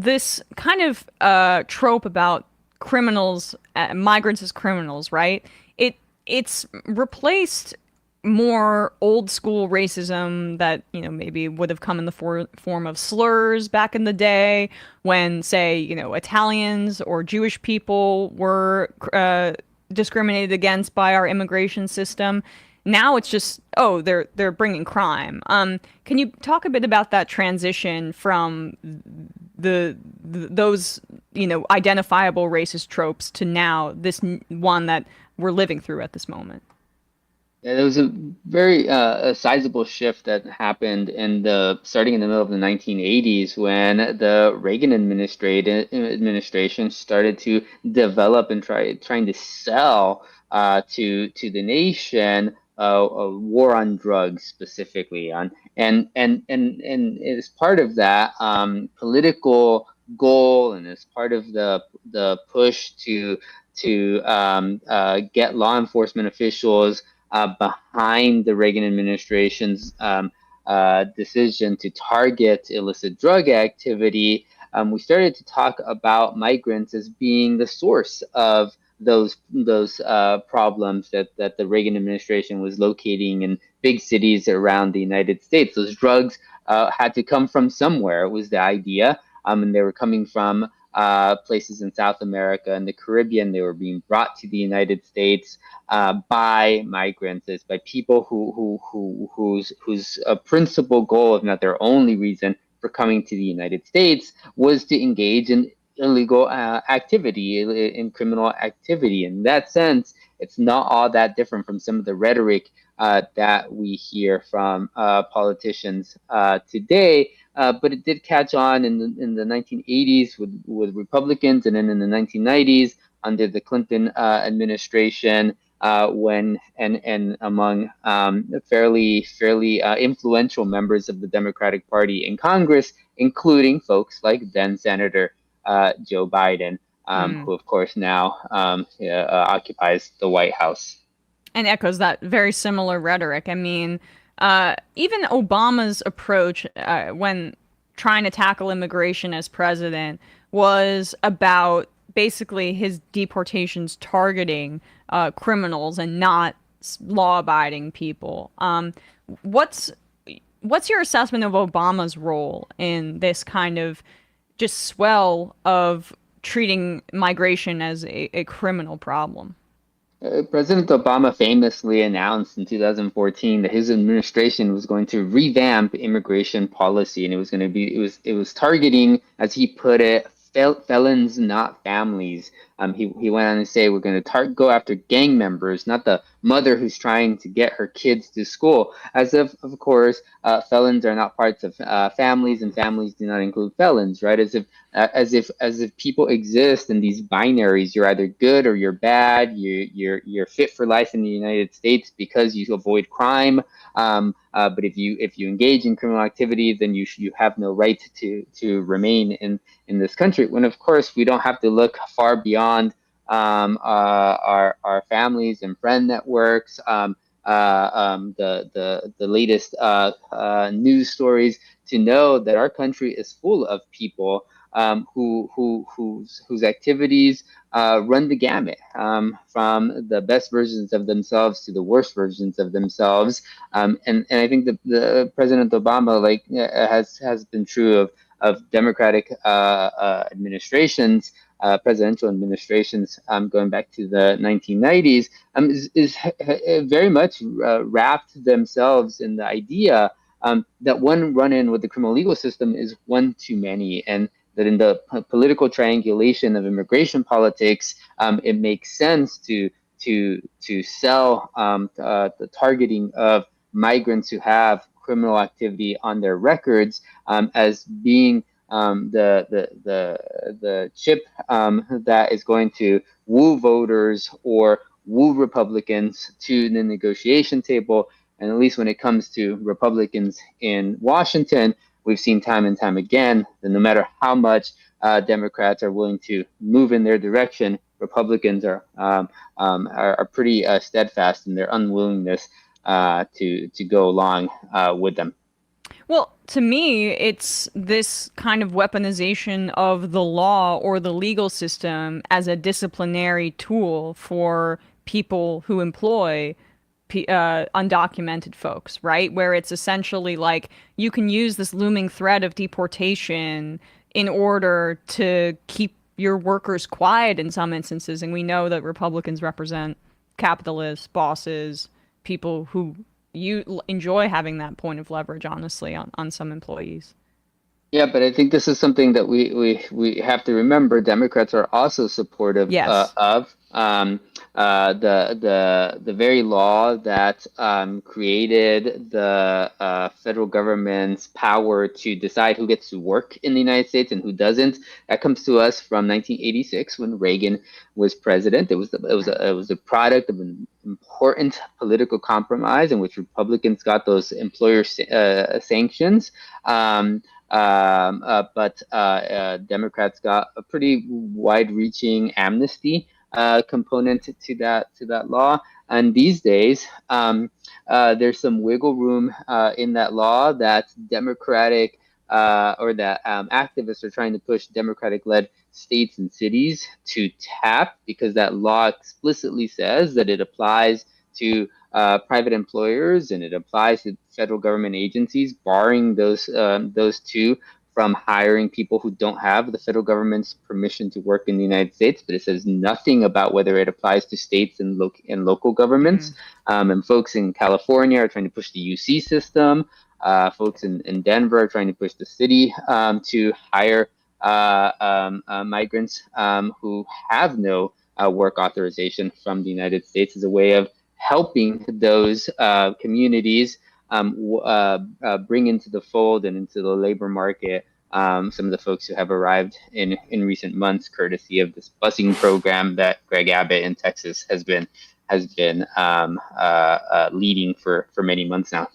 this kind of trope about criminals, migrants as criminals, right? It's replaced more old school racism that maybe would have come in the form of slurs back in the day when, say, Italians or Jewish people were discriminated against by our immigration system. Now it's just, oh, they're bringing crime. Can you talk a bit about that transition from those identifiable racist tropes to now this one that we're living through at this moment? Yeah, there was a very a sizable shift that happened starting in the middle of the 1980s when the Reagan administration started to develop and trying to sell to the nation a war on drugs specifically on and as part of that political goal and as part of the push to get law enforcement officials behind the Reagan administration's decision to target illicit drug activity, we started to talk about migrants as being the source of those problems that the Reagan administration was locating in big cities around the United States. Those drugs had to come from somewhere. It was the idea, and they were coming from places in South America and the Caribbean. They were being brought to the United States by migrants, as by people whose principal goal, if not their only reason for coming to the United States, was to engage in illegal activity, in criminal activity. In that sense, it's not all that different from some of the rhetoric that we hear from politicians today. But it did catch on in the 1980s with Republicans, and then in the 1990s under the Clinton administration, when and among fairly influential members of the Democratic Party in Congress, including folks like then Senator Joe Biden, Mm. who of course now occupies the White House. And echoes that very similar rhetoric. I mean, even Obama's approach when trying to tackle immigration as president was about basically his deportations targeting criminals and not law-abiding people. What's what's your assessment of Obama's role in this kind of just swell of treating migration as a criminal problem? President Obama famously announced in 2014 that his administration was going to revamp immigration policy, and it was targeting, as he put it, felons, not families. He went on to say we're going to go after gang members, not the mother who's trying to get her kids to school. As if, of course, felons are not parts of families, and families do not include felons, right? As if people exist in these binaries. You're either good or you're bad. You're fit for life in the United States because you avoid crime. But if you engage in criminal activity, then you have no right to remain in this country. When of course we don't have to look far beyond our families and friend networks. The latest news stories to know that our country is full of people whose activities run the gamut, from the best versions of themselves to the worst versions of themselves. And I think the President Obama has been true of Democratic administrations, presidential administrations, going back to the 1990s, is very much wrapped themselves in the idea that one run-in with the criminal legal system is one too many, and that in the political triangulation of immigration politics, it makes sense to sell the targeting of migrants who have criminal activity on their records as being the chip that is going to woo voters or woo Republicans to the negotiation table. And at least when it comes to Republicans in Washington, we've seen time and time again that no matter how much Democrats are willing to move in their direction, Republicans are pretty steadfast in their unwillingness to go along with them. Well, to me, it's this kind of weaponization of the law or the legal system as a disciplinary tool for people who employ undocumented folks, right? Where it's essentially like you can use this looming threat of deportation in order to keep your workers quiet in some instances. And we know that Republicans represent capitalists, bosses, people who you enjoy having that point of leverage, honestly, on some employees. Yeah, but I think this is something that we have to remember. Democrats are also supportive Yes. of the very law that created the federal government's power to decide who gets to work in the United States and who doesn't. That comes to us from 1986 when Reagan was president. It was a product of an important political compromise in which Republicans got those employer sanctions. But Democrats got a pretty wide-reaching amnesty component to that law. And these days, there's some wiggle room in that law that Democratic or that activists are trying to push Democratic-led states and cities to tap, because that law explicitly says that it applies to private employers and it applies to federal government agencies, barring those two from hiring people who don't have the federal government's permission to work in the United States. But it says nothing about whether it applies to states and local governments. Mm. And folks in California are trying to push the UC system. Folks in Denver are trying to push the city to hire migrants who have no work authorization from the United States as a way of helping those communities bring into the fold and into the labor market some of the folks who have arrived in recent months, courtesy of this busing program that Greg Abbott in Texas has been leading for many months now.